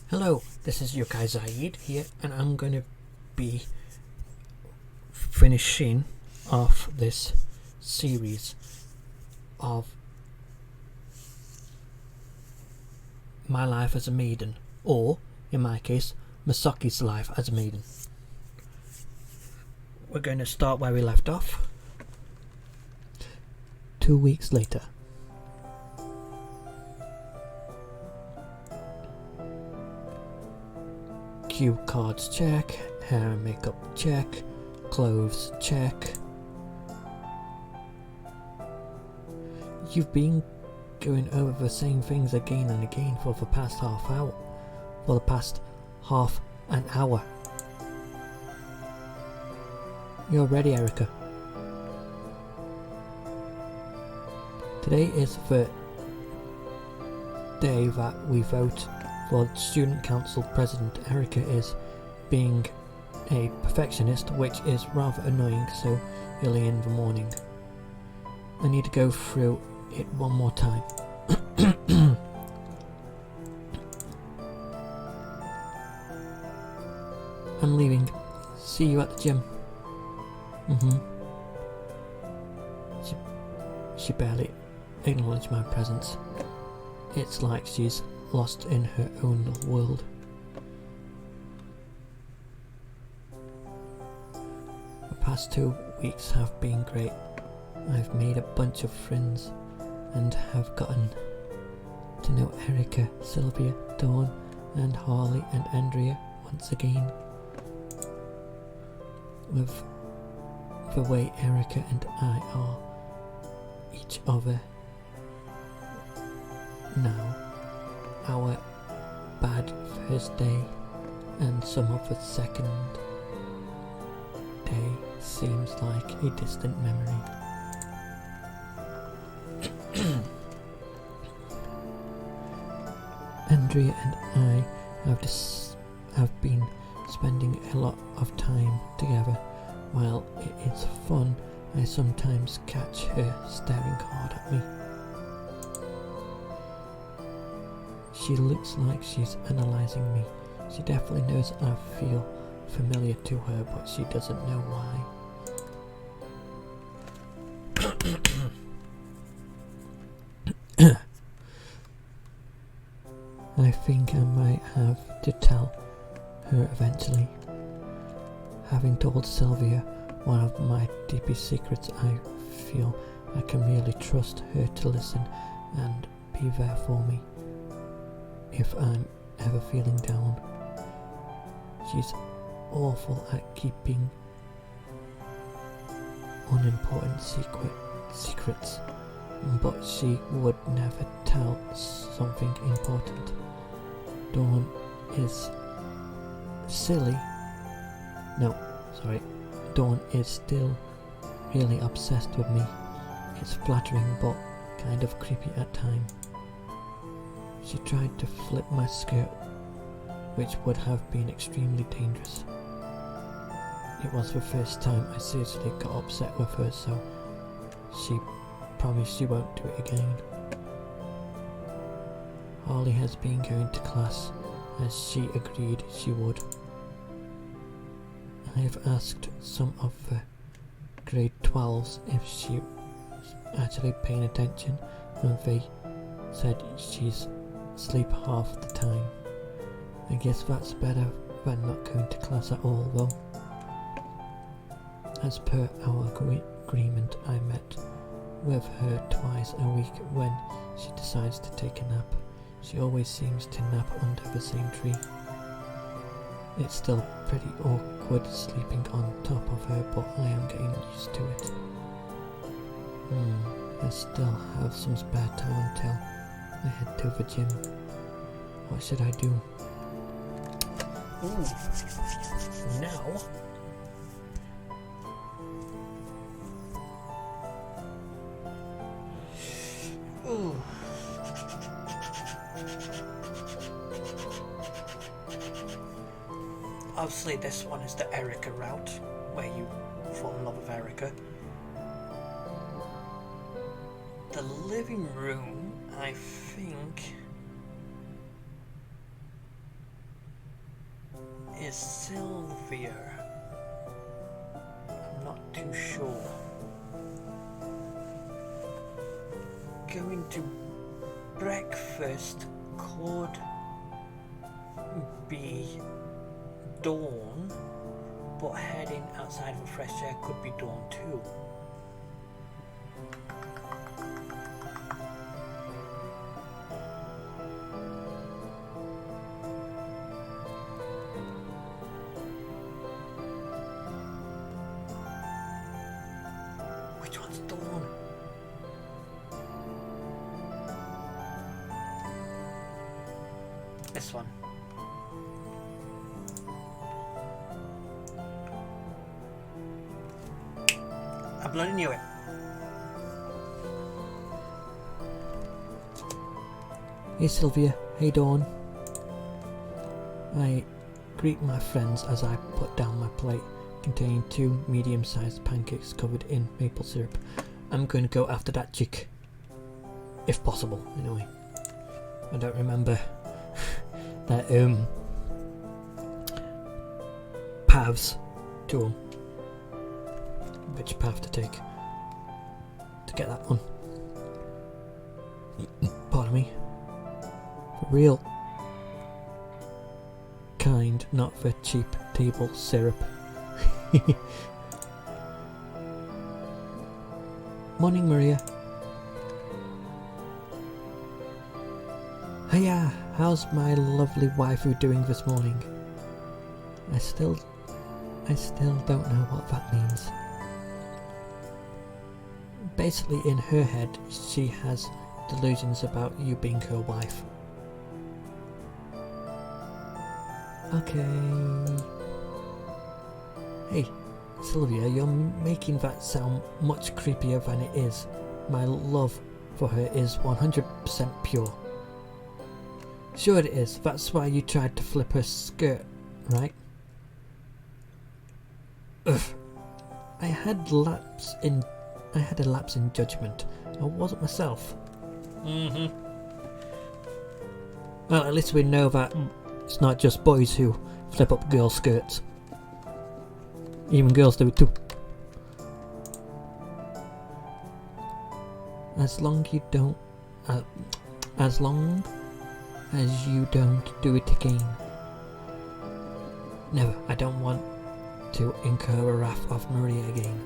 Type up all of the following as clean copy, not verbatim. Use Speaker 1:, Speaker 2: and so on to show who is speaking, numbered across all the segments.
Speaker 1: Hello, this is Mi5kai's here, and I'm going to be finishing off this series of my life as a maiden, or in my case, Misaki's life as a maiden. We're going to start where we left off. 2 weeks later. Cue cards check, hair and makeup check, clothes check. You've been going over the same things again and again for the past half an hour. You're ready, Erica. Today is the day that we vote for student council president. Erica is being a perfectionist, which is rather annoying so early in the morning. I need to go through it one more time. I'm leaving. See you at the gym. She barely acknowledged my presence. It's like she's lost in her own little world. The past 2 weeks have been great. I've made a bunch of friends and have gotten to know Erica, Sylvia, Dawn and Harley and Andrea once again. With the way Erica and I are each other now, our bad first day and some of the second day seems like a distant memory. Andrea and I have been spending a lot of time together. While it is fun, I sometimes catch her staring hard at me. She looks like she's analysing me. She definitely knows I feel familiar to her, but she doesn't know why. I think I might have to tell her eventually. Having told Sylvia one of my deepest secrets, I feel I can really trust her to listen and be there for me if I'm ever feeling down. She's awful at keeping unimportant secrets, but she would never tell something important. Dawn is Dawn is still really obsessed with me. It's flattering but kind of creepy at times. She tried to flip my skirt, which would have been extremely dangerous. It was the first time I seriously got upset with her, so she promised she won't do it again. Harley has been going to class, as she agreed she would. I have asked some of the grade 12s if she's actually paying attention, and they said she's asleep half the time. I guess that's better than not going to class at all, though. As per our agreement, I met with her twice a week when she decides to take a nap. She always seems to nap under the same tree. It's still pretty awkward sleeping on top of her, but I am getting used to it. I still have some spare time until I head to the gym. What should I do? Now obviously this one is the Erica route, where you fall in love with Erica. The living room, I think, is Sylvia? I'm not too sure. Going to breakfast could be dawn, but heading outside for fresh air could be dawn too. Which one's dawn? This one. I bloody knew it. Hey Sylvia, hey Dawn. I greet my friends as I put down my plate containing 2 medium-sized pancakes covered in maple syrup. I'm going to go after that chick. If possible, anyway. I don't remember that paths to them. Which path to take to get that one. Pardon me. For real kind, not for cheap table syrup. Morning, Maria. Hiya, how's my lovely waifu doing this morning? I still don't know what that means. Basically, in her head, she has delusions about you being her wife. Okay. Hey, Sylvia, you're making that sound much creepier than it is. My love for her is 100% pure. Sure it is, that's why you tried to flip her skirt, right? Ugh. I had a lapse in judgment. I wasn't myself. Well, at least we know that it's not just boys who flip up girls' skirts. Even girls do it too. As long as you don't do it again. Never. I don't want to incur a wrath of Maria again.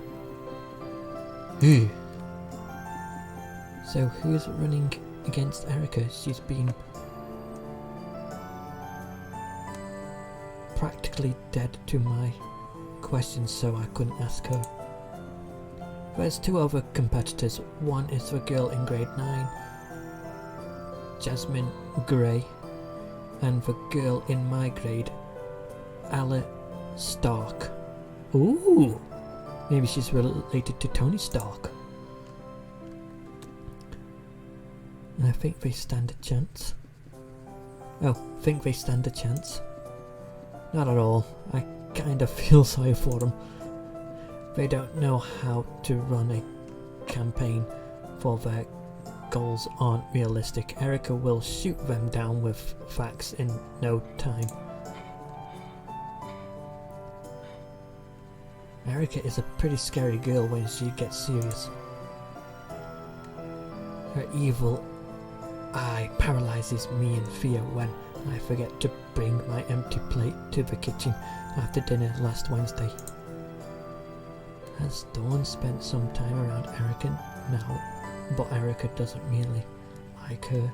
Speaker 1: So who's running against Erica? She's been practically dead to my questions, so I couldn't ask her. There's 2 other competitors. One is the girl in grade 9, Jasmine Gray, and the girl in my grade, Ella Stark. Ooh! Maybe she's related to Tony Stark. And I think they stand a chance. Oh, think they stand a chance? Not at all. I kind of feel sorry for them. They don't know how to run a campaign, for their goals aren't realistic. Erica will shoot them down with facts in no time. Erica is a pretty scary girl when she gets serious. Her evil eye paralyzes me in fear when I forget to bring my empty plate to the kitchen after dinner last Wednesday. Has Dawn spent some time around Erica now, but Erica doesn't really like her.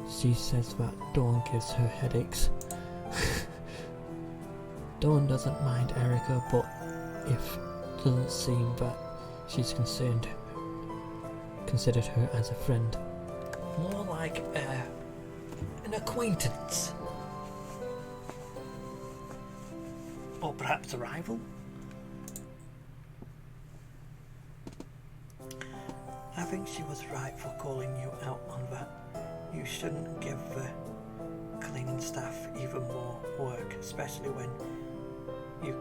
Speaker 1: She says that Dawn gives her headaches. Dawn doesn't mind Erica, but it doesn't seem that she's considered her as a friend. More like an acquaintance. Or perhaps a rival? I think she was right for calling you out on that. You shouldn't give the cleaning staff even more work, especially when you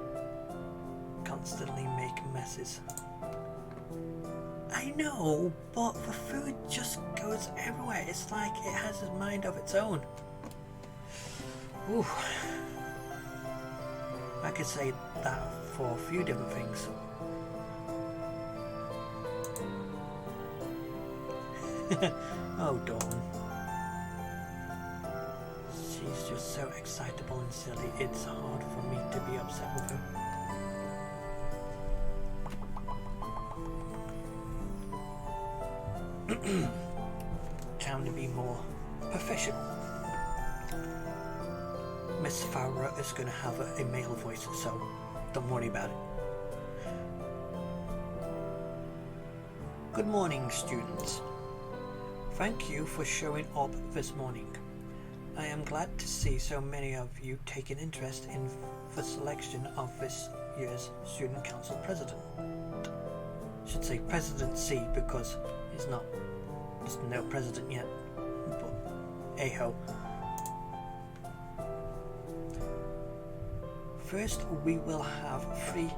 Speaker 1: constantly make messes. I know, but the food just goes everywhere. It's like it has a mind of its own. Ooh.
Speaker 2: could say that for a few different things. Oh, Dawn. She's just so excitable and silly, it's hard for me to be upset with her. Trying to be more professional. Miss Fowler is going to have a male voice, so don't worry about it. Good morning, students. Thank you for showing up this morning. I am glad to see so many of you taking interest in the selection of this year's Student Council President. I should say presidency because there's no president yet, but hey-ho. First, we will have 3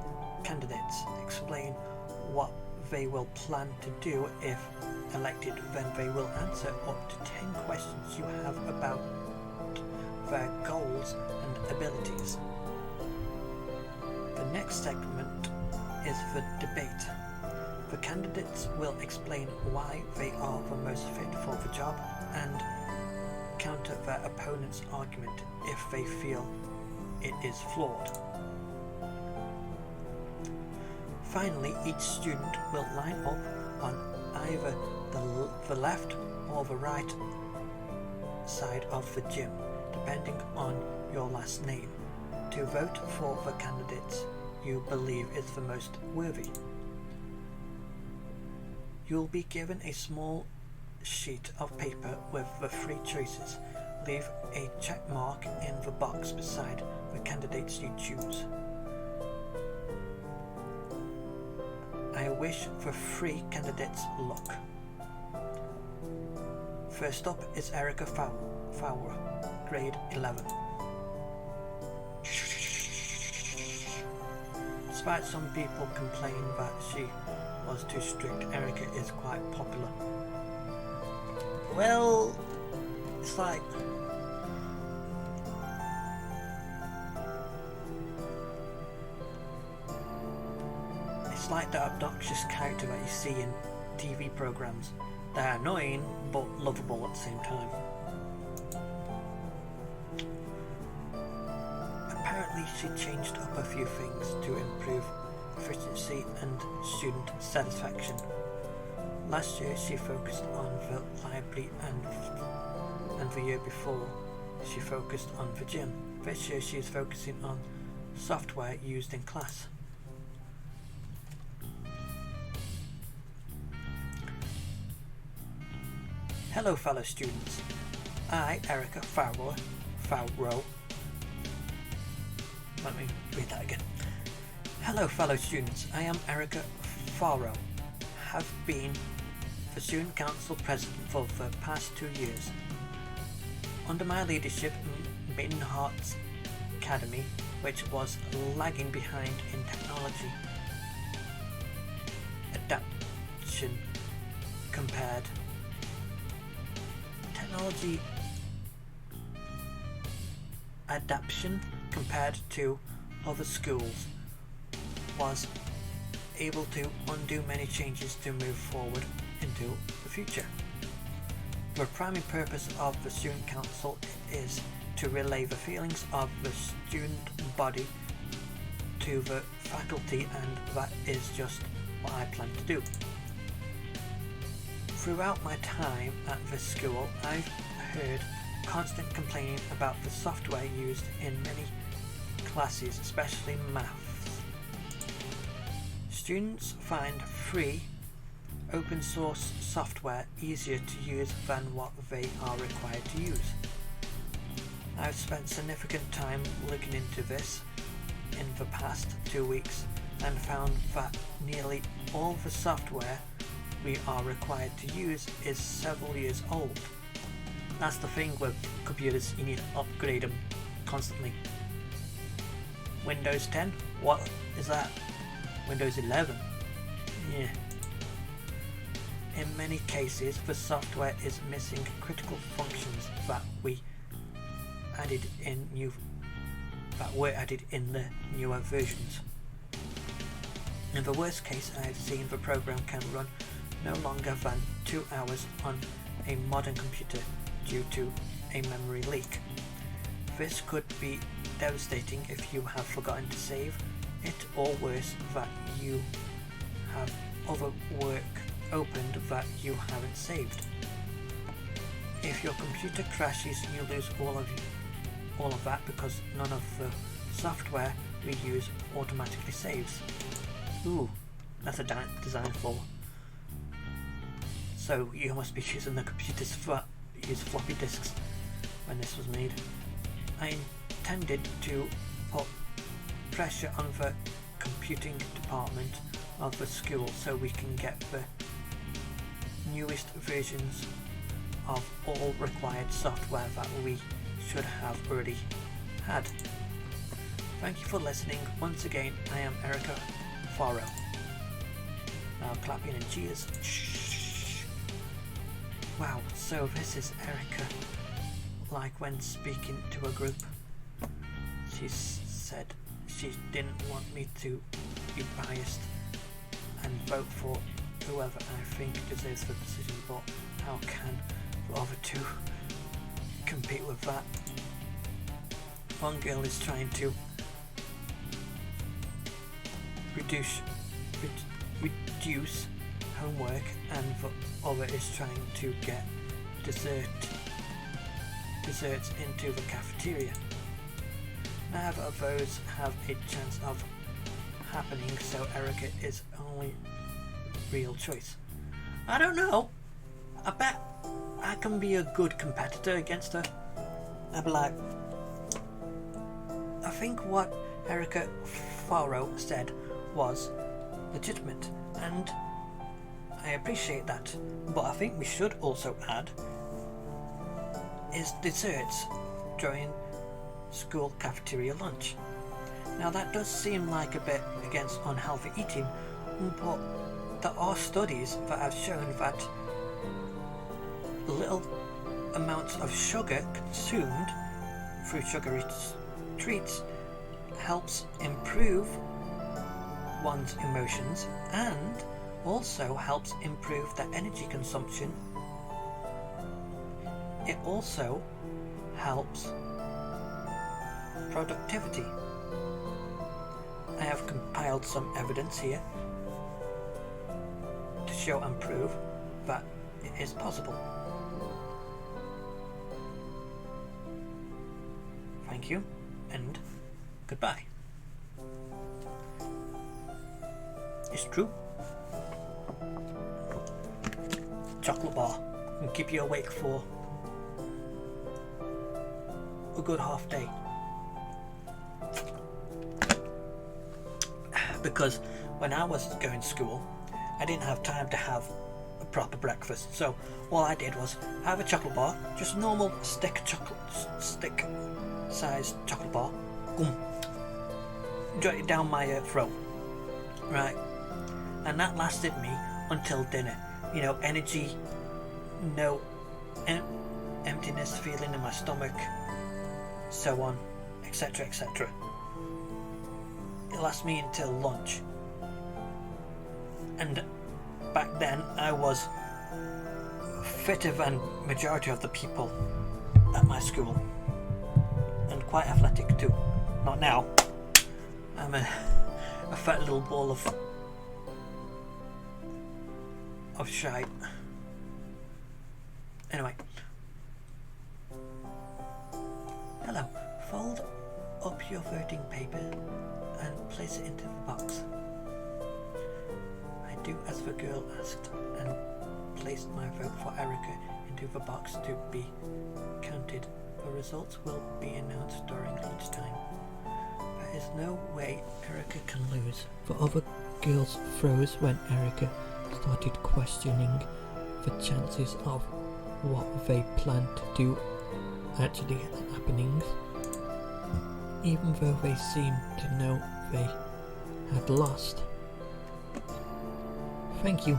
Speaker 2: candidates explain what they will plan to do if elected. Then they will answer up to 10 questions you have about their goals and abilities. The next segment is the debate. The candidates will explain why they are the most fit for the job and counter their opponent's argument if they feel it is flawed. Finally, each student will line up on either the left or the right side of the gym, depending on your last name, to vote for the candidates you believe is the most worthy. You'll be given a small sheet of paper with the 3 choices. Leave a check mark in the box beside the candidates you choose. I wish the 3 candidates luck. First up is Erica Fowler, grade 11. Despite some people complaining that she was too strict, Erica is quite popular. Well, it's like the obnoxious character that you see in TV programs. They're annoying but lovable at the same time. Apparently she changed up a few things to improve efficiency and student satisfaction. Last year she focused on the library and the year before she focused on the gym. This year she is focusing on software used in class. Hello fellow students, I, Erica Fowler, let me read that again. Hello fellow students, I am Erica Fowler, have been the Student Council President for the past 2 years. Under my leadership, Maiden Academy, which was lagging behind in technology adaptation compared to other schools, was able to undo many changes to move forward into the future. The primary purpose of the Student Council is to relay the feelings of the student body to the faculty, and that is just what I plan to do. Throughout my time at this school, I've heard constant complaining about the software used in many classes, especially maths. Students find free, open source software easier to use than what they are required to use. I've spent significant time looking into this in the past 2 weeks and found that nearly all the software we are required to use is several years old. That's the thing with computers, you need to upgrade them constantly. Windows 10? What is that? Windows 11? Yeah. In many cases, the software is missing critical functions that we added in new that were added in the newer versions. In the worst case I have seen, the program can run no longer than 2 hours on a modern computer due to a memory leak. This could be devastating if you have forgotten to save it, or worse, that you have other work opened that you haven't saved. If your computer crashes, you lose all of that because none of the software we use automatically saves. Ooh, that's a design flaw. So you must be using the computers use floppy disks when this was made. I intended to put pressure on the computing department of the school so we can get the newest versions of all required software that we should have already had. Thank you for listening. Once again, I am Erica Faro. Now clapping and cheers. Shh. Wow, so this is Erica, like when speaking to a group. She said she didn't want me to be biased and vote for whoever I think deserves the position, but how can the other two compete with that? One girl is trying to reduce homework, and the other is trying to get desserts into the cafeteria. Neither of those have a chance of happening, so Erica is only real choice. I don't know. I bet I can be a good competitor against her. I'd be like, I think what Erica Faro said was legitimate, and I appreciate that, but I think we should also add is desserts during school cafeteria lunch. Now that does seem like a bit against unhealthy eating, but there are studies that have shown that little amounts of sugar consumed through sugary treats helps improve one's emotions and also helps improve their energy consumption. It also helps productivity. I have compiled some evidence here to show and prove that it is possible. Thank you and goodbye. It's true. Chocolate bar can keep you awake for a good half day. Because when I was going to school, I didn't have time to have a proper breakfast, so all I did was have a chocolate bar, just a normal stick sized chocolate bar, jot it down my throat, right, and that lasted me until dinner. You know, energy, no emptiness feeling in my stomach, so on, etc, etc. It lasts me until lunch. And back then I was fitter than majority of the people at my school, and quite athletic too. Not now. I'm a fat little ball of shite. Anyway. Hello. Fold up your voting paper and place it into the box. I do as the girl asked and placed my vote for Erica into the box to be counted. The results will be announced during lunchtime. There is no way Erica can lose.
Speaker 1: The other girls froze when Erica started questioning the chances of what they planned to do actually happening, even though they seemed to know they had lost. Thank you.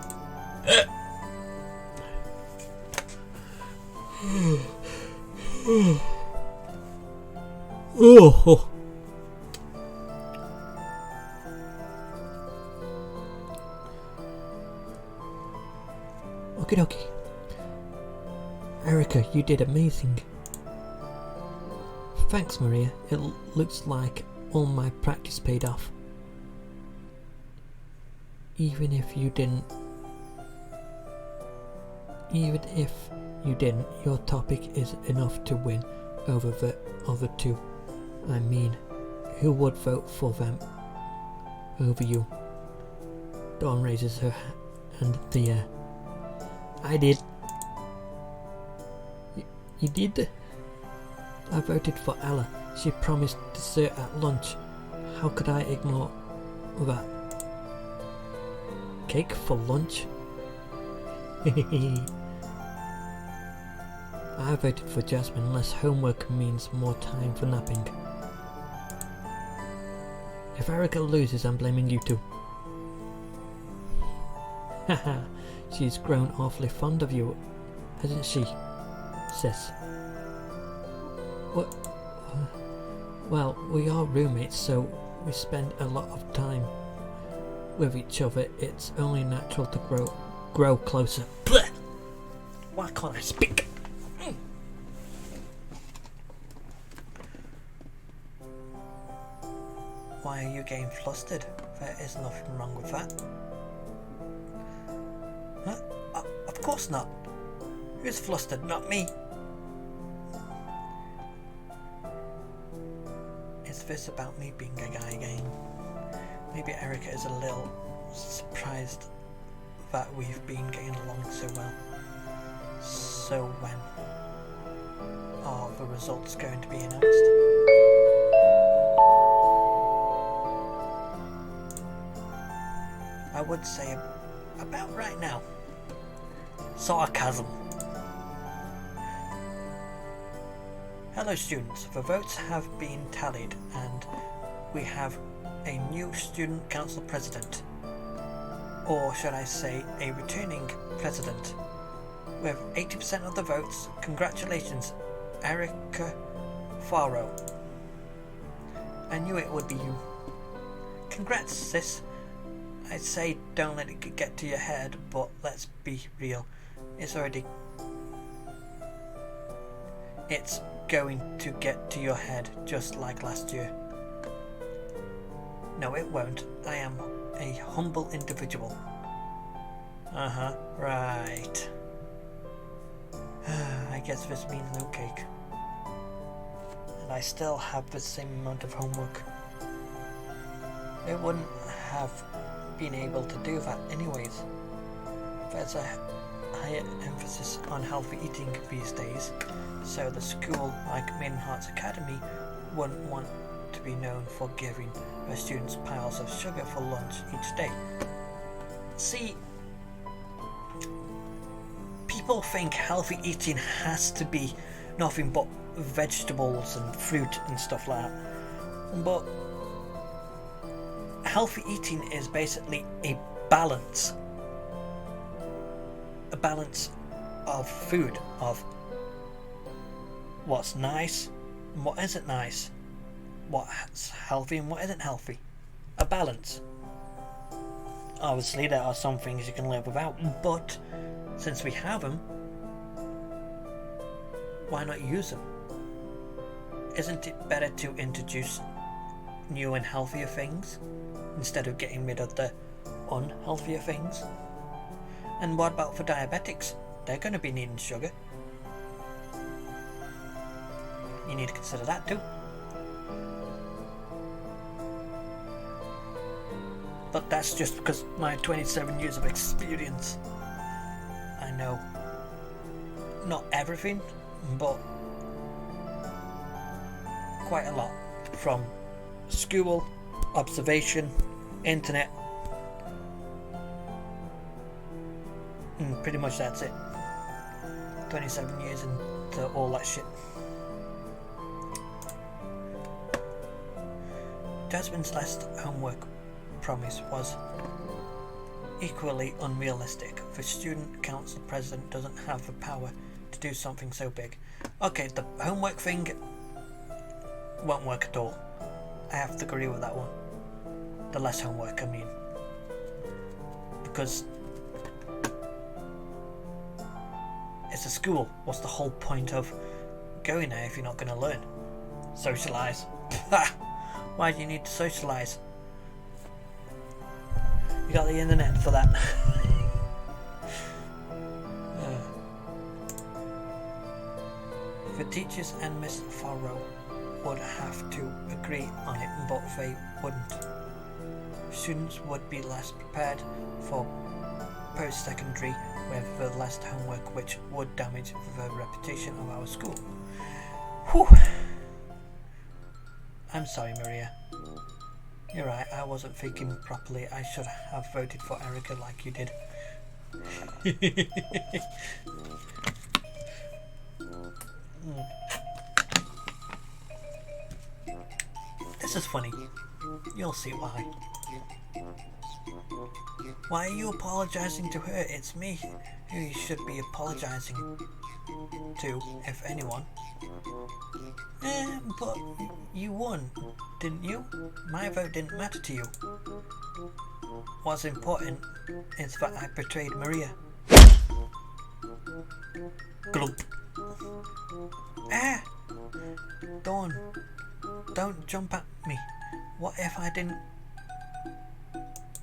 Speaker 1: Okie dokie. Erica, you did amazing. Thanks, Maria. It looks like all my practice paid off. Even if you didn't, your topic is enough to win over the other two. I mean, who would vote for them over you? Dawn raises her hand in the air. I did. You did? I voted for Ella. She promised dessert at lunch. How could I ignore that? Cake for lunch? I voted for Jasmine. Less homework means more time for napping. If Erica loses, I'm blaming you two. Haha, she's grown awfully fond of you, hasn't she, sis? What? Well, we are roommates, so we spend a lot of time with each other. It's only natural to grow closer. Blech! Why can't I speak?
Speaker 2: Why are you getting flustered? There is nothing wrong with that. Huh? Of course not. Who's flustered? Not me. Is this about me being a guy again? Maybe Erica is a little surprised that we've been getting along so well. So when are the results going to be announced? I would say about right now. Sarcasm. Hello students, the votes have been tallied and we have a new student council president. Or should I say a returning president. With 80% of the votes, congratulations, Erica Faro. I knew it would be you. Congrats, sis. I'd say don't let it get to your head, but let's be real. It's going to get to your head just like last year. No, it won't. I am a humble individual. Right. I guess this means no cake. And I still have the same amount of homework. I wouldn't have been able to do that anyways. There's a higher emphasis on healthy eating these days, so the school, like Maiden Academy, wouldn't want to be known for giving their students piles of sugar for lunch each day. See, people think healthy eating has to be nothing but vegetables and fruit and stuff like that, but healthy eating is basically a balance of food, of what's nice and what isn't nice, what's healthy and what isn't healthy. A balance. Obviously there are some things you can live without, but since we have them, why not use them? Isn't it better to introduce new and healthier things instead of getting rid of the unhealthier things? And what about for diabetics? They're going to be needing sugar. You need to consider that too. But that's just because my 27 years of experience. I know not everything, but quite a lot from school, observation, internet, and pretty much that's it. 27 years into all that shit. Jasmine's last homework promise was equally unrealistic. The student council president doesn't have the power to do something so big. Okay, the homework thing won't work at all. I have to agree with that one. The less homework, I mean. Because It's a school. What's the whole point of going there if you're not going to learn? Socialise. Why do you need to socialise? You got the internet for that. The teachers and Miss Farrow would have to agree on it, but they wouldn't. Students would be less prepared for post-secondary with the less homework, which would damage the reputation of our school. Whew. I'm sorry, Maria. You're right, I wasn't thinking properly. I should have voted for Erica like you did. This is funny. You'll see why. Why are you apologising to her? It's me who you should be apologising to, if anyone. But you won, didn't you? My vote didn't matter to you. What's important is that I betrayed Maria. Glump. Dawn, don't jump at me. What if I didn't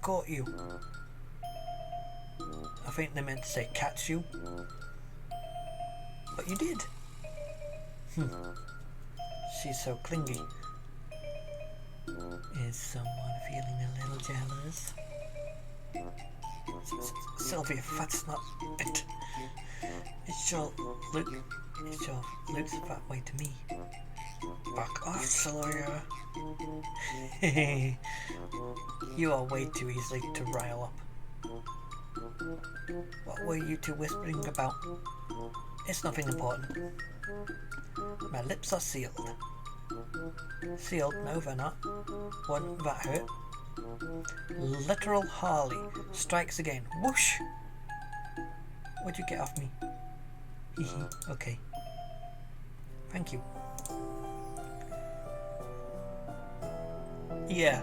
Speaker 2: caught you? I think they meant to say catch you. But you did. She's so clingy. Is someone feeling a little jealous? Sylvia, that's not it. It sure looks that way to me. Back off, Sylvia. You are way too easy to rile up. What were you two whispering about? It's nothing important. My lips are sealed. Sealed? No, they're not. Wouldn't that hurt? Literal Harley strikes again. Whoosh! Would you get off me? Okay. Thank you. Yeah.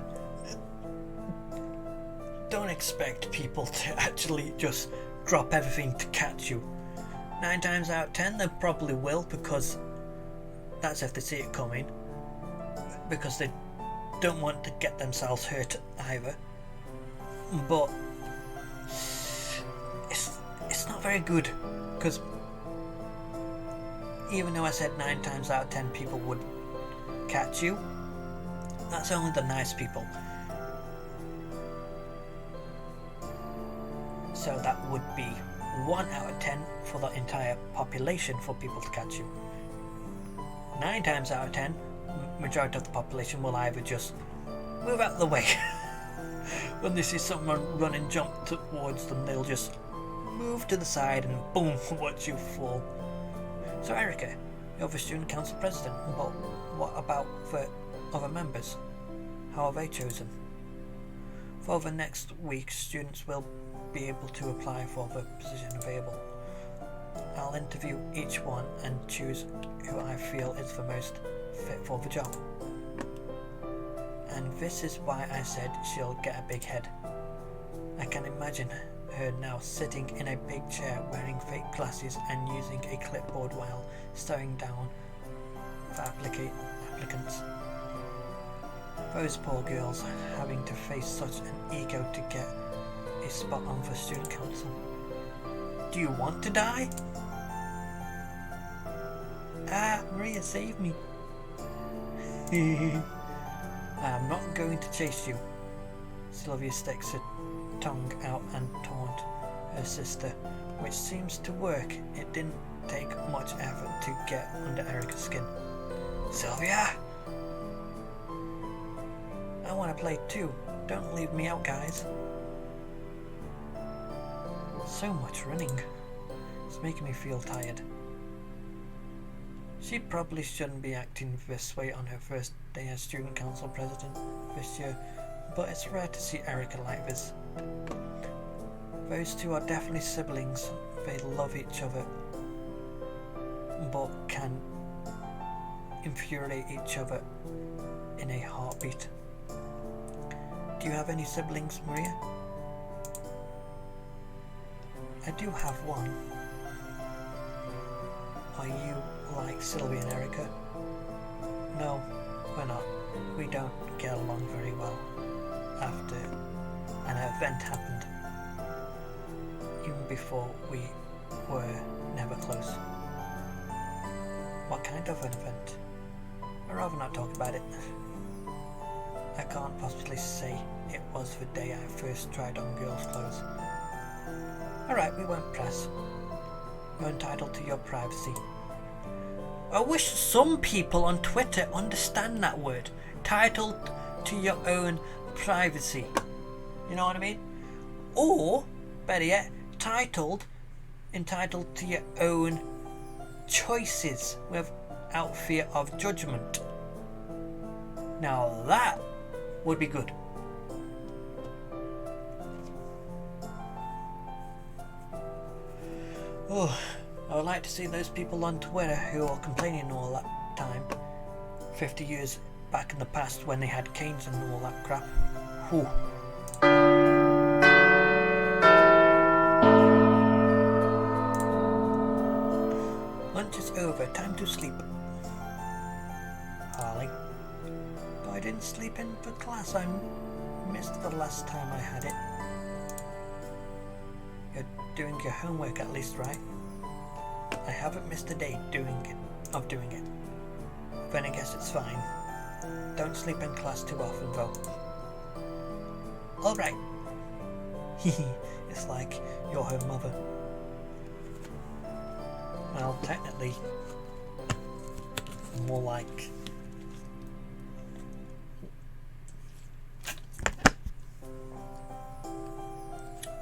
Speaker 2: Don't expect people to actually just drop everything to catch you. 9 times out of 10 they probably will, because that's if they see it coming. Because they don't want to get themselves hurt either. But it's not very good, because even though I said 9 times out of 10 people would catch you, that's only the nice people. So that would be 1 out of 10 for the entire population for people to catch you. 9 times out of 10, majority of the population will either just move out of the way. When they see someone run and jump towards them, they'll just move to the side and boom, watch you fall. So Erica, you're the student council president, but what about the other members? How are they chosen? For the next week, students will be able to apply for the position available. I'll interview each one and choose who I feel is the most fit for the job. And this is why I said she'll get a big head. I can imagine her now sitting in a big chair wearing fake glasses and using a clipboard while staring down the applicants. Those poor girls having to face such an ego to get a spot on the student council. Do you want to die? Maria, save me. I'm not going to chase you. Sylvia sticks her tongue out and taunt her sister, which seems to work. It didn't take much effort to get under Erica's skin. Sylvia! I want to play too. Don't leave me out, guys. So much running. It's making me feel tired. She probably shouldn't be acting this way on her first day as student council president this year, but it's rare to see Erica like this. Those two are definitely siblings. They love each other, but can infuriate each other in a heartbeat. Do you have any siblings, Maria? I do have one. Are you like Sylvia and Erica? No, we're not. We don't get along very well after an event happened. Even before we were never close. What kind of an event? I'd rather not talk about it. I can't possibly say it was the day I first tried on girls' clothes. Alright, we won't press. You're entitled to your privacy. I wish some people on Twitter understand that word. Entitled to your own privacy. You know what I mean? Or, better yet, entitled to your own choices without fear of judgment. Now that would be good. Oh, I would like to see those people on Twitter who are complaining all that time 50 years back in the past when they had canes and all that crap. Whew. Lunch is over, time to sleep. Harley. But I didn't sleep in for class, I missed the last time I had it. You're doing your homework at least, right? I haven't missed a day doing it. Then I guess it's fine. Don't sleep in class too often though. Alright. It's like you're her mother. Well, technically, more like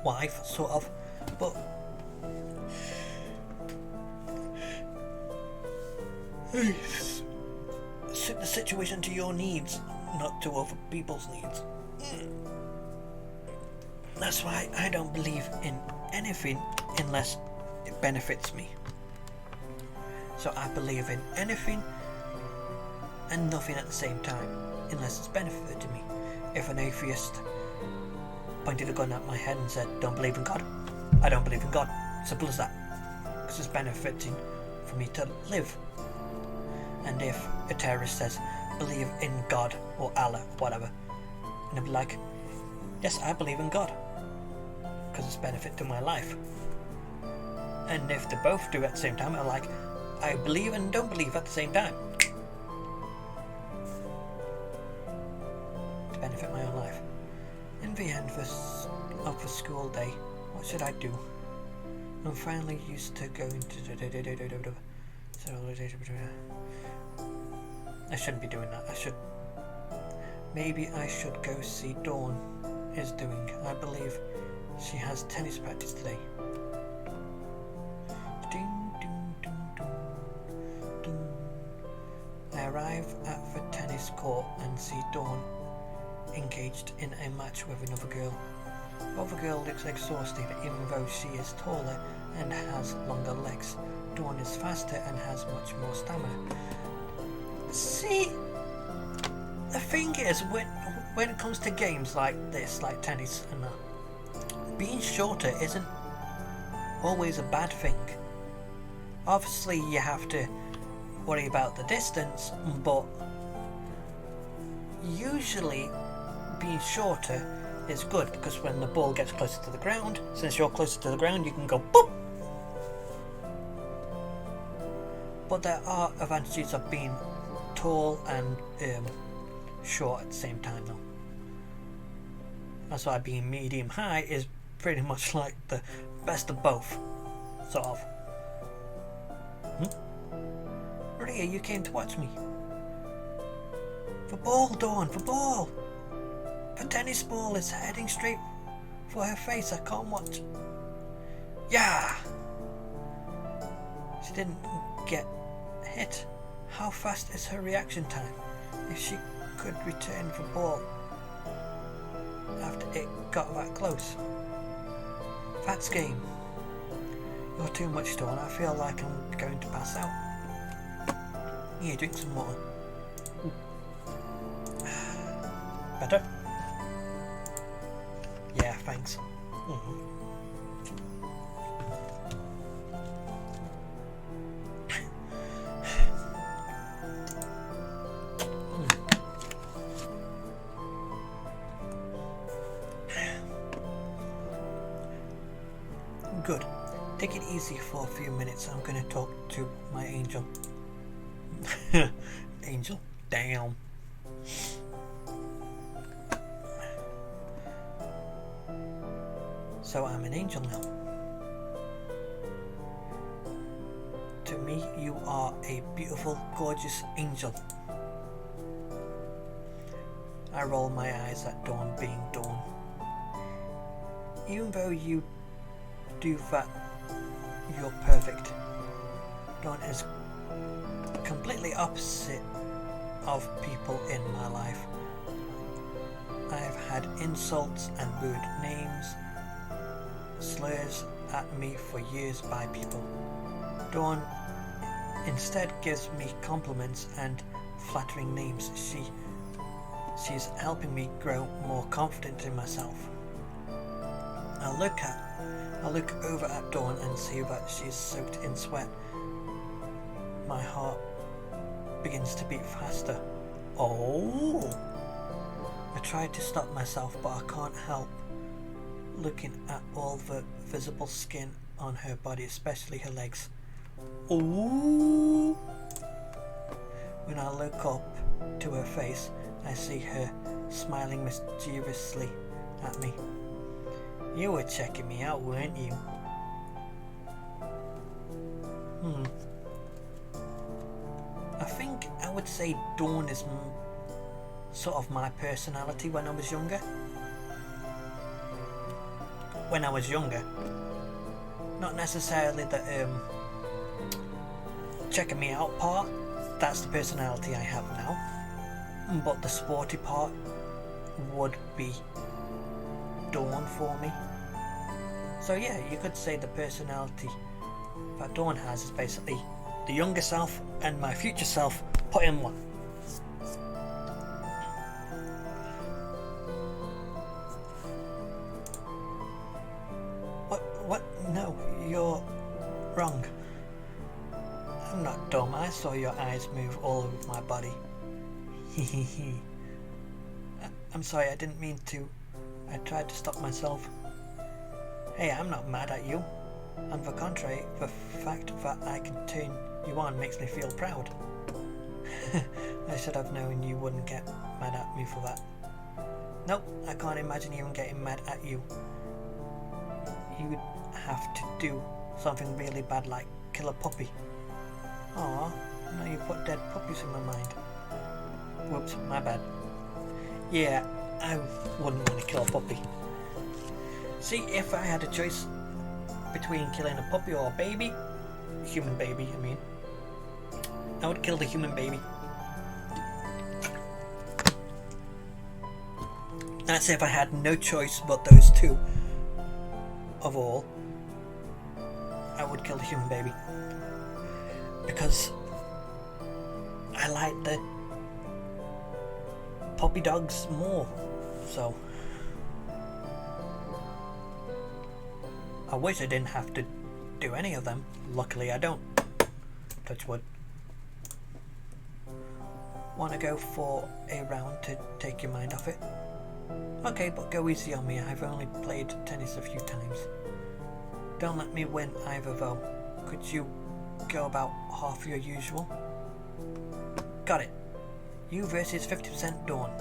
Speaker 2: wife, sort of, but suit the situation to your needs, not to other people's needs. That's why I don't believe in anything unless it benefits me. So I believe in anything and nothing at the same time, unless it's benefiting me. If an atheist pointed a gun at my head and said, "Don't believe in God," I don't believe in God. Simple as that. Because it's benefiting for me to live. And if a terrorist says, "Believe in God," or Allah, whatever, and I'll be like, "Yes, I believe in God," because it's benefit to my life. And if they both do at the same time, I'm like, I believe and don't believe at the same time. To benefit my own life. In the end of the school day, what should I do? I'm finally used to going to... I shouldn't be doing that. Maybe I should go see Dawn is doing. I believe she has tennis practice today. I arrive at the tennis court and see Dawn engaged in a match with another girl. The other girl looks exhausted even though she is taller and has longer legs. Dawn is faster and has much more stamina. See, the thing is, when it comes to games like this, like tennis and that, being shorter isn't always a bad thing. Obviously you have to worry about the distance, but usually being shorter is good because when the ball gets closer to the ground, since you're closer to the ground, you can go boop. But there are advantages of being tall and short at the same time though. That's why being medium high is pretty much like the best of both, sort of. Maria, you came to watch me. The ball, Dawn, the ball! The tennis ball is heading straight for her face, I can't watch. Yeah! She didn't get hit. How fast is her reaction time? If she could return the ball after it got that close. That's game. You're too much, Dawn. I feel like I'm going to pass out. Here, drink some water. Better? Yeah, thanks. take it easy for a few minutes. I'm going to talk to my angel. Angel, damn. So I'm an angel now. To me, you are a beautiful, gorgeous angel. I roll my eyes at Dawn being Dawn. Even though you do that, you're perfect. Dawn is completely opposite of people in my life. I've had insults and rude names, slurs at me for years by people. Dawn instead gives me compliments and flattering names. She's helping me grow more confident in myself. I look over at Dawn and see that she's soaked in sweat. My heart begins to beat faster. Oh! I try to stop myself, but I can't help looking at all the visible skin on her body, especially her legs. Ooh! When I look up to her face, I see her smiling mischievously at me. You were checking me out, weren't you? I think I would say Dawn is sort of my personality when I was younger. When I was younger. Not necessarily the checking me out part. That's the personality I have now. But the sporty part would be Dawn for me. So yeah, you could say the personality that Dawn has is basically the younger self and my future self put in one. What? No, you're wrong. I'm not dumb. I saw your eyes move all over my body. I'm sorry, I didn't mean to. I tried to stop myself. Hey, I'm not mad at you. On the contrary, the fact that I can turn you on makes me feel proud. I should have known you wouldn't get mad at me for that. Nope, I can't imagine even getting mad at you. You would have to do something really bad like kill a puppy. Aw, now you put dead puppies in my mind. Whoops, my bad. Yeah, I wouldn't want to kill a puppy. See, if I had a choice between killing a puppy or a baby, human baby, I mean, I would kill the human baby. That's if I had no choice but those two. Of all, I would kill the human baby. Because I like the puppy dogs more, so I wish I didn't have to do any of them. Luckily I don't. Touch wood. Want to go for a round to take your mind off it? Okay, but go easy on me. I've only played tennis a few times. Don't let me win either though. Could you go about half your usual? Got it. You versus 50% Dawn.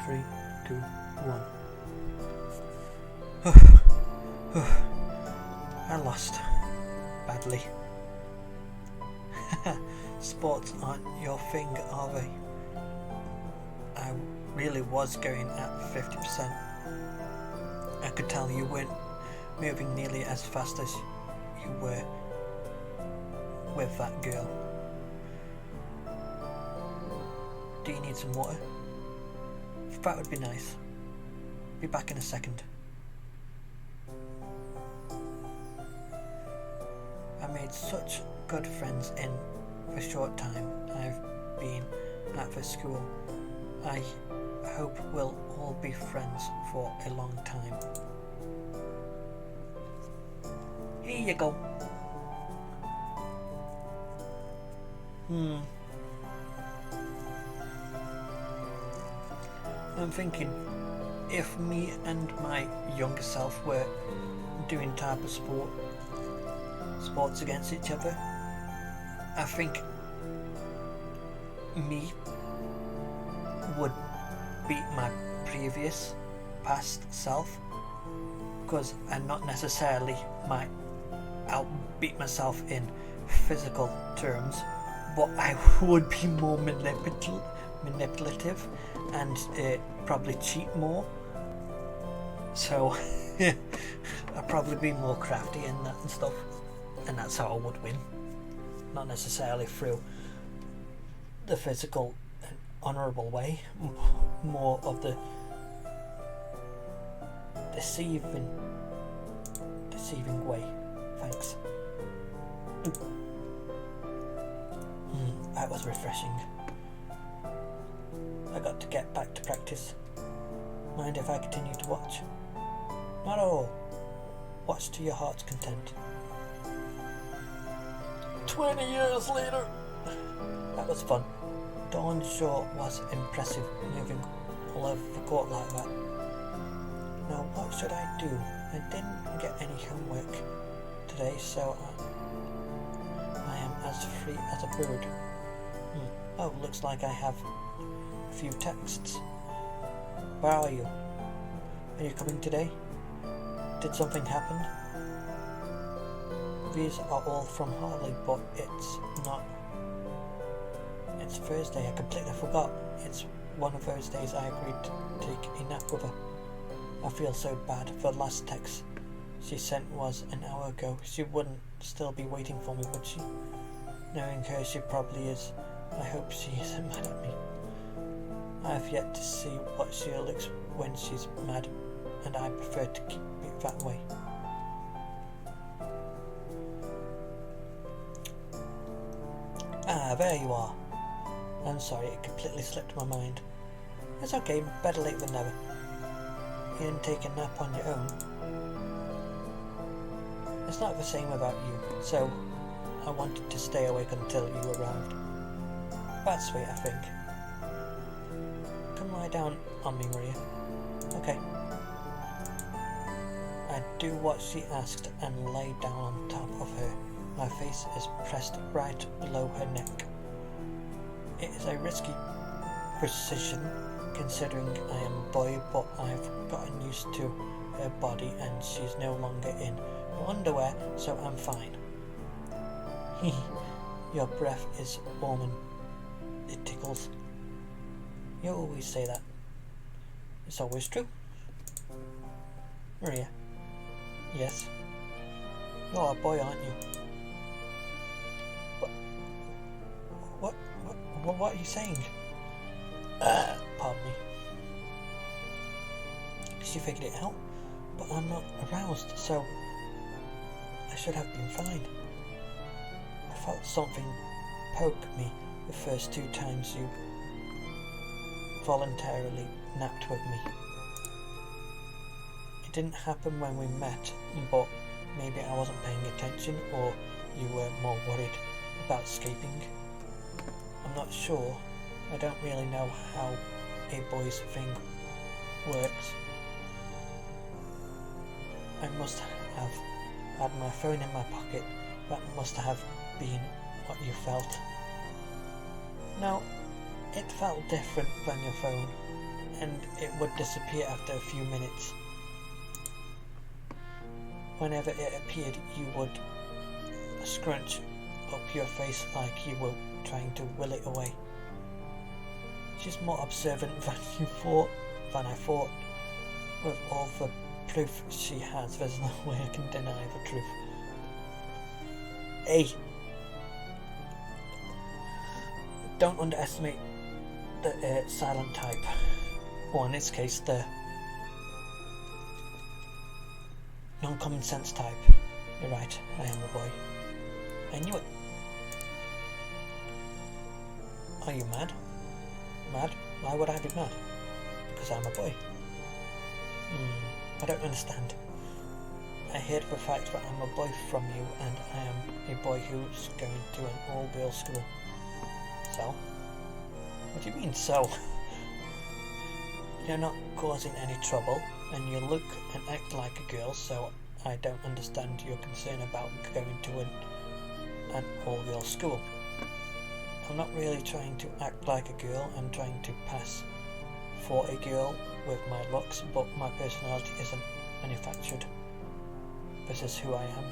Speaker 2: Three, two, one. I lost. Badly. Sports aren't your thing, are they? I really was going at 50%. I could tell you weren't moving nearly as fast as you were with that girl. Do you need some water? That would be nice. Be back in a second. I made such good friends in the short time I've been at the school. I hope we'll all be friends for a long time. Here you go. I'm thinking, if me and my younger self were doing type of sports against each other, I think me would beat my previous past self, because I'm not necessarily might outbeat myself in physical terms, but I would be more manipulative and probably cheat more. So I'd probably be more crafty in that and stuff, and that's how I would win. Not necessarily through the physical and honourable way, more of the deceiving way. Thanks. That was refreshing. I got to get back to practice. Mind if I continue to watch? Not at all. Watch to your heart's content. 20 years later! That was fun. Dawn sure was impressive, moving all over the court like that. Now what should I do? I didn't get any homework today, so I am as free as a bird. Oh, looks like I have a few texts. Where are you? Are you coming today? Did something happen? These are all from Harley, but it's not. It's Thursday. I completely forgot. It's one of those days I agreed to take a nap with her. I feel so bad. The last text she sent was an hour ago. She wouldn't still be waiting for me, would she? Knowing her, she probably is. I hope she isn't mad at me. I have yet to see what she looks when she's mad, and I prefer to keep it that way. Ah, there you are. I'm sorry, it completely slipped my mind. It's okay, better late than never. You didn't take a nap on your own. It's not the same about you, so I wanted to stay awake until you arrived. That's sweet, I think. Come lie down on me, Maria. Okay. I do what she asked and lay down on top of her. My face is pressed right below her neck. It is a risky position, considering I am a boy, but I've gotten used to her body and she's no longer in underwear, so I'm fine. Your breath is warm and it tickles. You always say that. It's always true. Maria. Yes. You're a boy, aren't you? What are you saying? Pardon me. She figured it out, but I'm not aroused, so I should have been fine. I felt something poke me the first 2 times you voluntarily napped with me. It didn't happen when we met, but maybe I wasn't paying attention, or you were more worried about escaping. I'm not sure. I don't really know how a boy's thing works. I must have had my phone in my pocket. That must have been what you felt. No, it felt different than your phone, and it would disappear after a few minutes. Whenever it appeared, you would scrunch up your face like you were trying to will it away. She's more observant than I thought. With all the proof she has, there's no way I can deny the truth. Hey! Don't underestimate the silent type, or in this case, the non-common sense type. You're right, I am a boy. I knew it. Are you mad? Mad? Why would I be mad? Because I'm a boy. I don't understand. I hid the fact that I'm a boy from you, and I am a boy who's going to an all-girls school. So? What do you mean, so? You're not causing any trouble, and you look and act like a girl, so I don't understand your concern about going to an all-girls school. I'm not really trying to act like a girl, I'm trying to pass for a girl with my looks, but my personality isn't manufactured. This is who I am.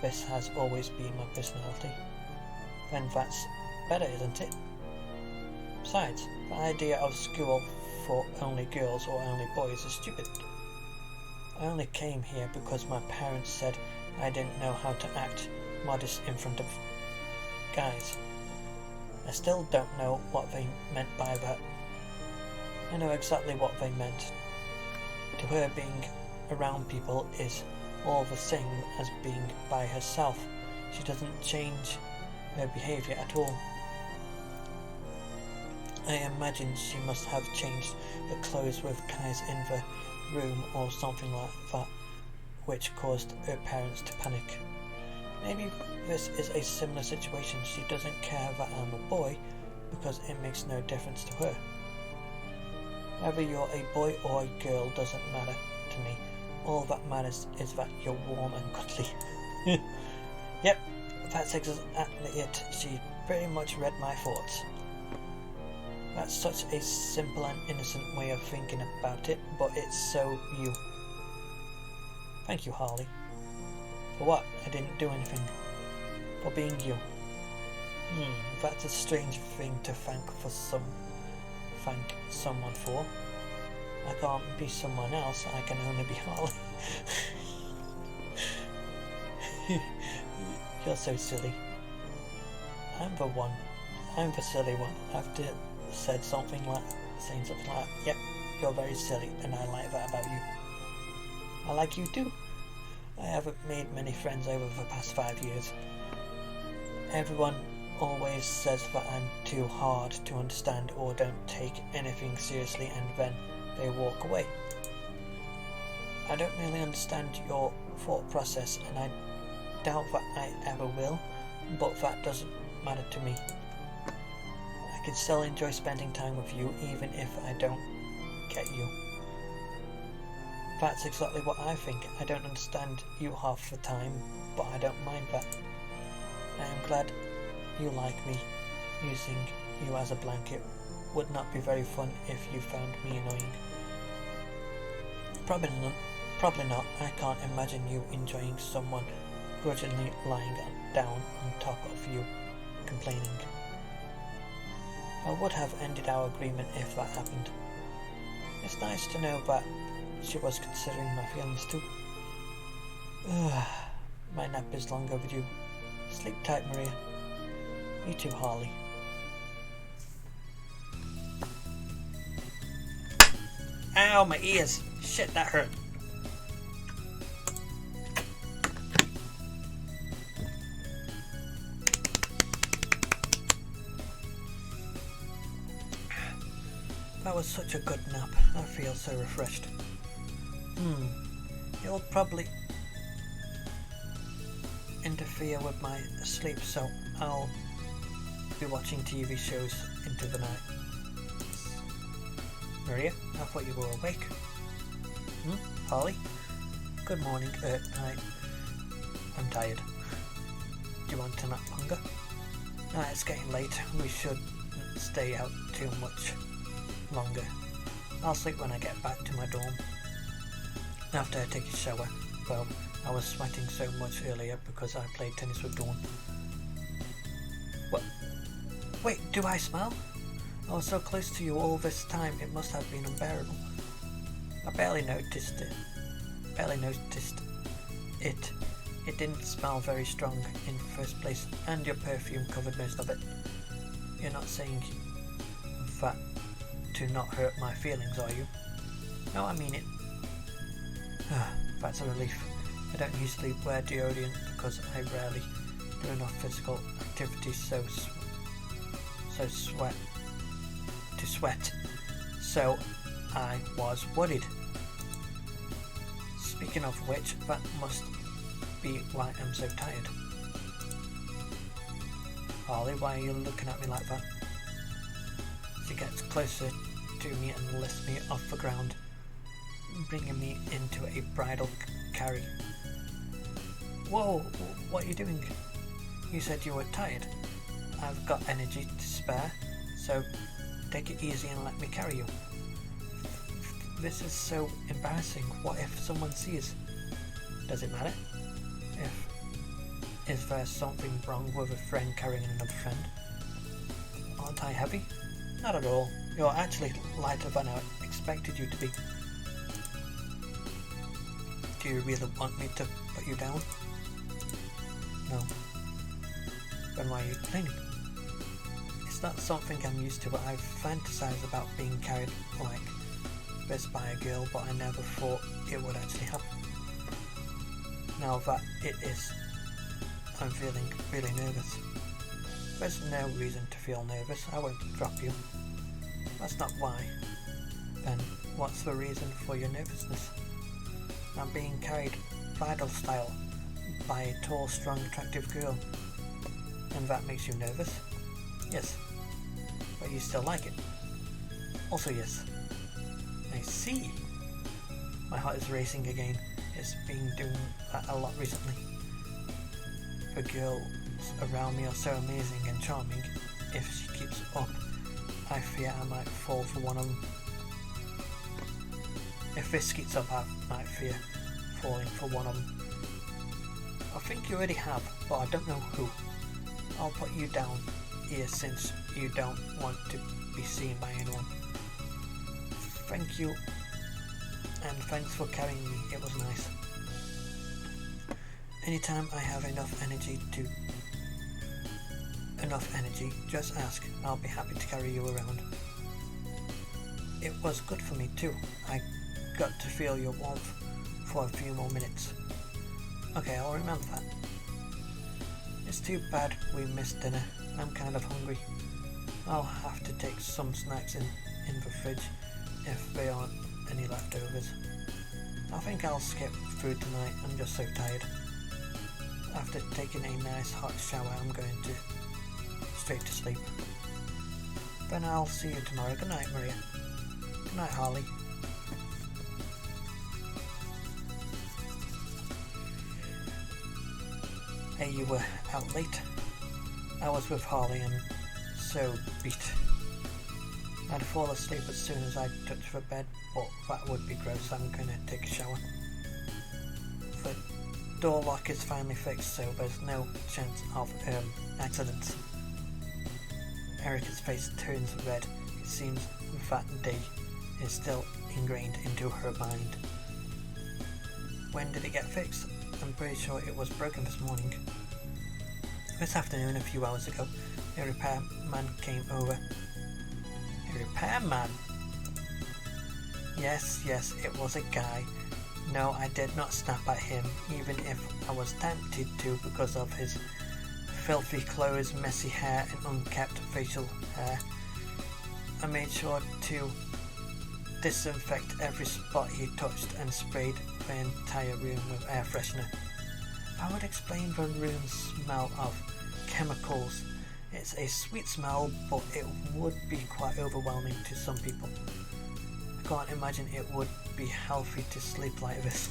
Speaker 2: This has always been my personality. Then that's better, isn't it? Besides, the idea of school for only girls or only boys is stupid. I only came here because my parents said I didn't know how to act modest in front of guys. I still don't know what they meant by that. I know exactly what they meant. To her, being around people is all the same as being by herself. She doesn't change her behaviour at all. I imagine she must have changed her clothes with guys in the room or something like that, which caused her parents to panic. Maybe this is a similar situation. She doesn't care that I'm a boy because it makes no difference to her. Whether you're a boy or a girl doesn't matter to me. All that matters is that you're warm and cuddly. Yep, that's exactly it. She pretty much read my thoughts. That's such a simple and innocent way of thinking about it, but it's so you. Thank you, Harley. For what? I didn't do anything. For being you. That's a strange thing to thank someone for. I can't be someone else, I can only be Harley. You're so silly. I'm the silly one. After saying something like, yep, you're very silly, and I like that about you. I like you too. I haven't made many friends over the past 5 years. Everyone always says that I'm too hard to understand or don't take anything seriously, and then they walk away. I don't really understand your thought process, and I doubt that I ever will, but that doesn't matter to me. I can still enjoy spending time with you even if I don't get you. That's exactly what I think. I don't understand you half the time, but I don't mind that. I am glad you like me. Using you as a blanket would not be very fun if you found me annoying. Probably not. I can't imagine you enjoying someone grudgingly lying down on top of you, complaining. I would have ended our agreement if that happened. It's nice to know that she was considering my feelings too. My nap is long overdue. Sleep tight, Maria. You too, Harley. Ow, my ears! Shit, that hurt. That was such a good nap. I feel so refreshed. It'll probably interfere with my sleep, so I'll be watching TV shows into the night. Maria, I thought you were awake. Harley? Good morning, night. I'm tired. Do you want to nap longer? It's getting late. We shouldn't stay out too much longer. I'll sleep when I get back to my dorm. After I take a shower. Well, I was sweating so much earlier because I played tennis with Dawn. What? Wait, do I smell? I was so close to you all this time, it must have been unbearable. I barely noticed it. It didn't smell very strong in the first place, and your perfume covered most of it. You're not saying that to not hurt my feelings, are you? No, I mean it. That's a relief. I don't usually wear deodorant because I rarely do enough physical activity so I was worried. Speaking of which, that must be why I'm so tired. Harley, why are you looking at me like that? She gets closer to me and lifts me off the ground, bringing me into a bridal carry. Whoa, what are you doing? You said you were tired. I've got energy to spare, so take it easy and let me carry you. This is so embarrassing. What if someone sees? Does it matter? Is there something wrong with a friend carrying another friend? Aren't I heavy? Not at all. You're actually lighter than I expected you to be. Do you really want me to put you down? No. Then why are you complaining? It's not something I'm used to, but I've fantasized about being carried like this by a girl, but I never thought it would actually happen. Now that it is, I'm feeling really nervous. There's no reason to feel nervous. I won't drop you. That's not why. Then what's the reason for your nervousness? I'm being carried bridal style by a tall, strong, attractive girl. And that makes you nervous? Yes. But you still like it? Also yes. I see. My heart is racing again. It's been doing that a lot recently. The girls around me are so amazing and charming. If she keeps up, I fear I might fall for one of them. If this keeps up, I might fear falling for one of them. I think you already have, but I don't know who. I'll put you down here since you don't want to be seen by anyone. Thank you, and thanks for carrying me. It was nice. Anytime I have enough energy, just ask. I'll be happy to carry you around. It was good for me too. I got to feel your warmth for a few more minutes. Okay, I'll remember that. It's too bad we missed dinner. I'm kind of hungry. I'll have to take some snacks in the fridge if there aren't any leftovers. I think I'll skip food tonight. I'm just so tired. After taking a nice hot shower, I'm going straight to sleep. Then I'll see you tomorrow. Good night, Maria. Good night, Harley. Hey, you were out late? I was with Harley and so beat. I'd fall asleep as soon as I touched the bed, but that would be gross. I'm gonna take a shower. The door lock is finally fixed, so there's no chance of accidents. Erica's face turns red. It seems that day is still ingrained into her mind. When did it get fixed? I'm pretty sure it was broken this morning. This afternoon, a few hours ago, a repairman came over. A repairman? Yes, it was a guy. No, I did not snap at him, even if I was tempted to because of his filthy clothes, messy hair and unkempt facial hair. I made sure to disinfect every spot he touched and sprayed the entire room with air freshener. I would explain the room's smell of chemicals. It's a sweet smell, but it would be quite overwhelming to some people. I can't imagine it would be healthy to sleep like this.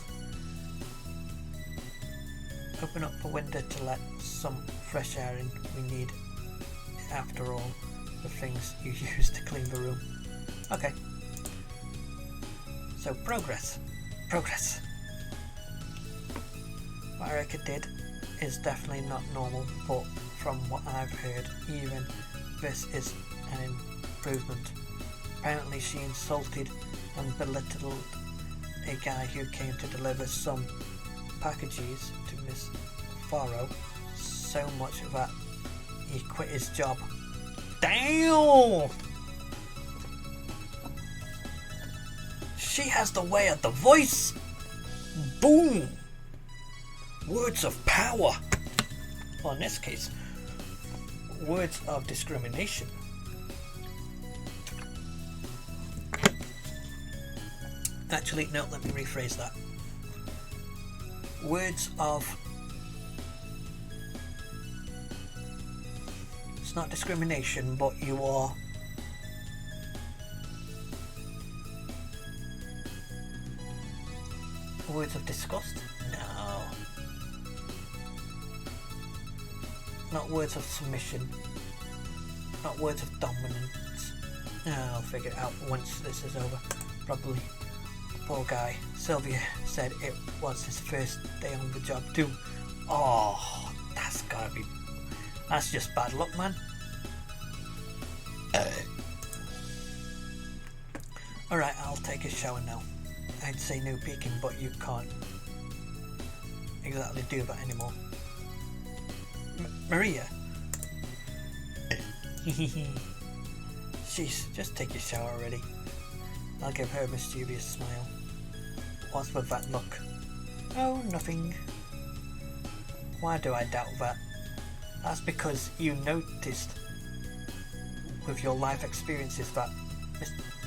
Speaker 2: Open up the window to let some fresh air in. We need it after all, the things you use to clean the room. Okay. So progress. What Erica did is definitely not normal, but from what I've heard, even this is an improvement. Apparently she insulted and belittled a guy who came to deliver some packages to Miss Farrow so much that he quit his job. Damn! She has the way of the voice! Boom! Words of power! Or in this case, words of discrimination. Actually, no, let me rephrase that. words of... It's not discrimination, but you are... Words of disgust? No. Not words of submission. Not words of dominance. I'll figure it out once this is over. Probably. Poor guy. Sylvia said it was his first day on the job too. Oh, that's gotta be... That's just bad luck, man. Alright, I'll take a shower now. I'd say no peeking, but you can't exactly do that anymore. Maria? Jeez, just take your shower already. I'll give her a mischievous smile. What's with that look? Oh, nothing. Why do I doubt that? That's because you noticed with your life experiences that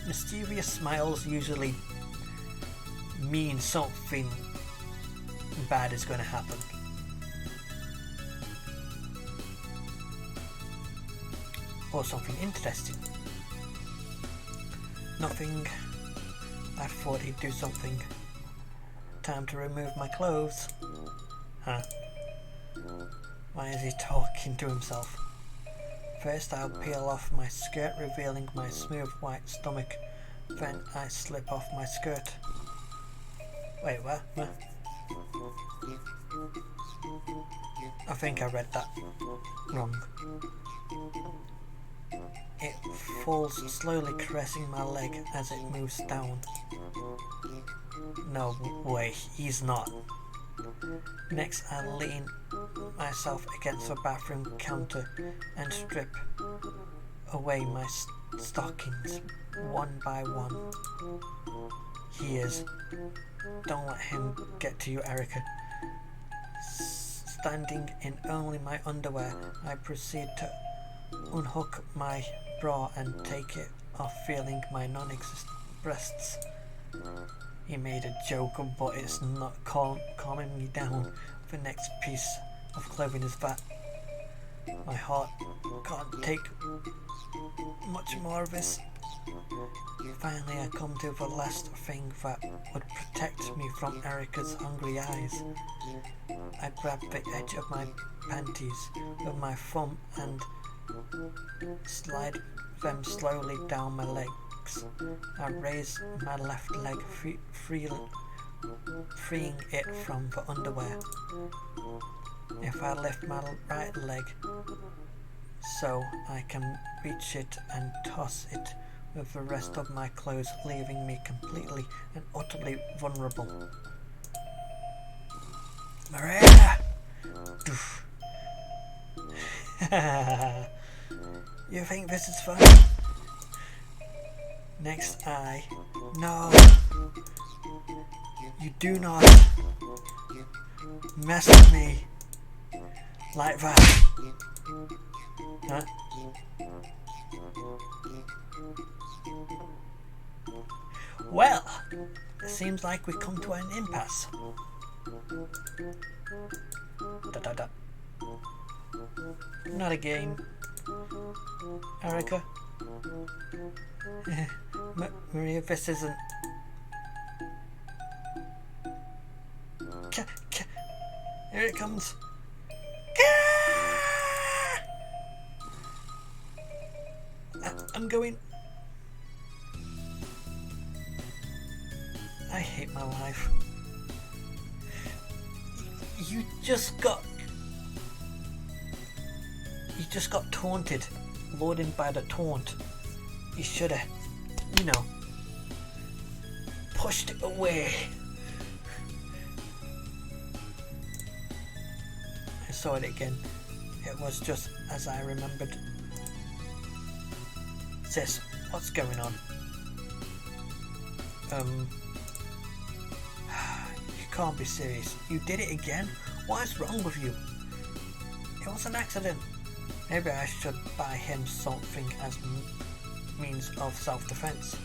Speaker 2: mischievous smiles usually mean something bad is going to happen. Or something interesting. Nothing. I thought he'd do something. Time to remove my clothes. Huh? Why is he talking to himself? First I'll peel off my skirt, revealing my smooth white stomach. Then I slip off my skirt. Wait, what? I think I read that wrong. It falls slowly, caressing my leg as it moves down. No way, he's not. Next I lean myself against the bathroom counter and strip away my stockings one by one. He is. Don't let him get to you, Erica. Standing in only my underwear, I proceed to unhook my bra and take it off, feeling my non-existent breasts. He made a joke, but it's not calming me down. The next piece of clothing is that. My heart can't take much more of this. Finally I come to the last thing that would protect me from Erica's hungry eyes. I grab the edge of my panties with my thumb and slide them slowly down my legs. I raise my left leg, freeing it from the underwear. If I lift my right leg so I can reach it and toss it with the rest of my clothes, leaving me completely and utterly vulnerable. Maria! You think this is fun? Next I... No! You do not mess with me like that. Huh? Well, it seems like we've come to an impasse. Not again, Erica. Maria, this isn't... Here it comes. I'm going... I hate my life. You just got taunted, lured in by the taunt. You should have, pushed it away. I saw it again. It was just as I remembered. Sis, what's going on? You can't be serious. You did it again? What's wrong with you? It was an accident. Maybe I should buy him something as means of self-defense.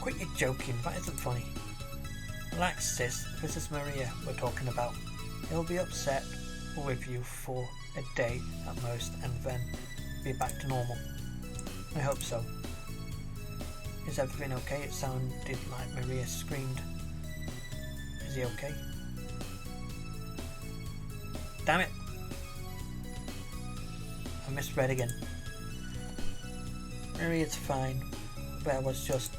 Speaker 2: Quit your joking, that isn't funny. Relax, sis. This is Maria we're talking about. He'll be upset with you for a day at most and then be back to normal. I hope so. Is everything okay? It sounded like Maria screamed. Is he okay? Damn it! I misread again. Maria's fine. There was just...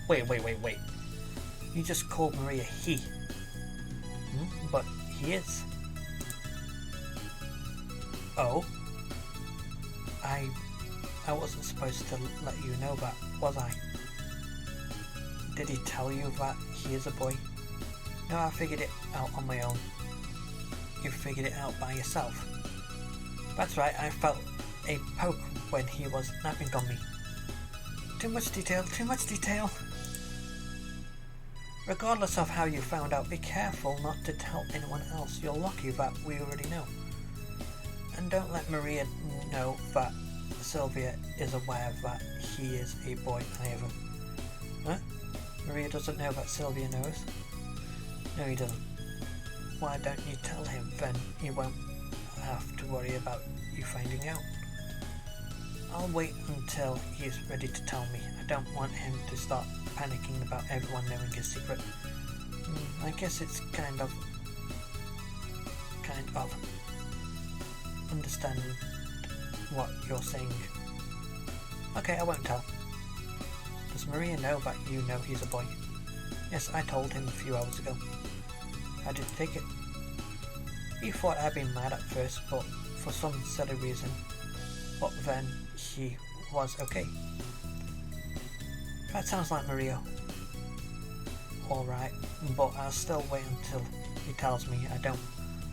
Speaker 2: Wait. You just called Maria he. But he is. Oh? I wasn't supposed to let you know that, was I? Did he tell you that he is a boy? No, I figured it out on my own. You figured it out by yourself. That's right, I felt a poke when he was napping on me. Too much detail. Regardless of how you found out, be careful not to tell anyone else. You're lucky that we already know. And don't let Maria know that Sylvia is aware that he is a boy either. Huh? Maria doesn't know that Sylvia knows? No, he doesn't. Why don't you tell him, then he won't have to worry about you finding out. I'll wait until he's ready to tell me. I don't want him to start panicking about everyone knowing his secret. I guess it's kind of understand what you're saying. Okay, I won't tell. Does Maria know that you know he's a boy? Yes, I told him a few hours ago. How did he take it? He thought I'd been mad at first, but for some silly reason. But then he was okay. That sounds like Maria. Alright, but I'll still wait until he tells me. I don't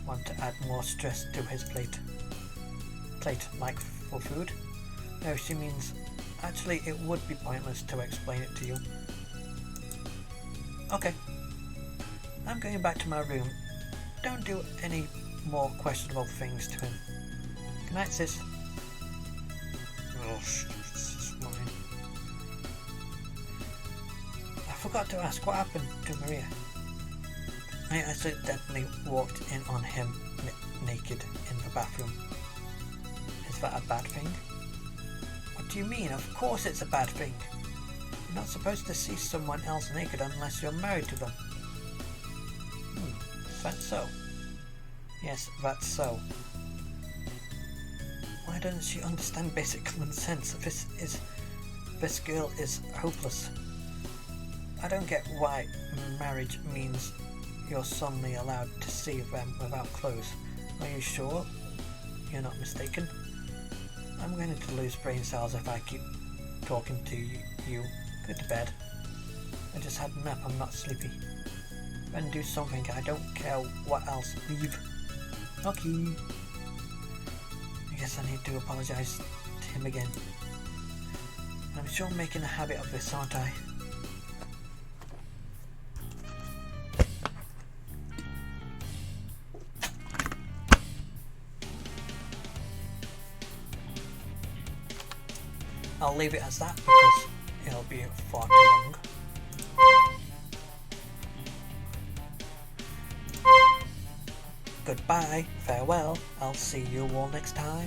Speaker 2: want to add more stress to his plate. Plate, like for food? No, she means... Actually, it would be pointless to explain it to you. Okay. I'm going back to my room. Don't do any more questionable things to him. Good night, sis. Oh, this is mine. I forgot to ask what happened to Maria. I accidentally walked in on him naked in the bathroom. Is that a bad thing? What do you mean? Of course it's a bad thing. You're not supposed to see someone else naked unless you're married to them. Is that so? Yes, that's so. Why doesn't she understand basic common sense? This girl is hopeless. I don't get why marriage means you're suddenly allowed to see them without clothes. Are you sure you're not mistaken? I'm going to lose brain cells if I keep talking to you. Go to bed. I just had a nap, I'm not sleepy. Then do something, I don't care what else. Leave. Okay. I guess I need to apologise to him again. I'm sure I'm making a habit of this, aren't I? I'll leave it as that because it'll be far too long. Goodbye, farewell, I'll see you all next time.